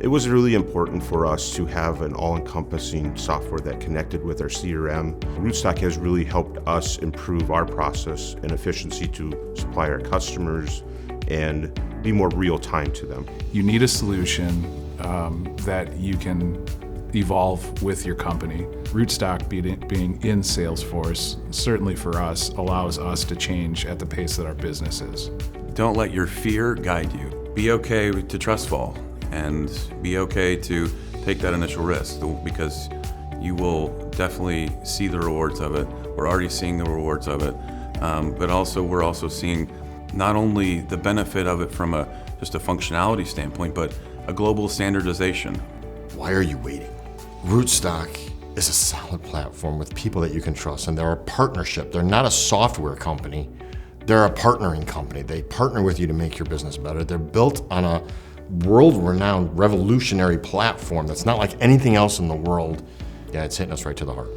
It was really important for us to have an all-encompassing software that connected with our CRM. Rootstock has really helped us improve our process and efficiency to supply our customers and be more real-time to them. You need a solution that you can evolve with your company. Rootstock being in Salesforce, certainly for us, allows us to change at the pace that our business is. Don't let your fear guide you. Be okay to trust fall and be okay to take that initial risk, because you will definitely see the rewards of it. We're already seeing the rewards of it, but also we're also seeing not only the benefit of it from just a functionality standpoint, but a global standardization. Why are you waiting? Rootstock is a solid platform with people that you can trust, and they're a partnership. They're not a software company. They're a partnering company. They partner with you to make your business better. They're built on a world-renowned revolutionary platform that's not like anything else in the world. Yeah, it's hitting us right to the heart.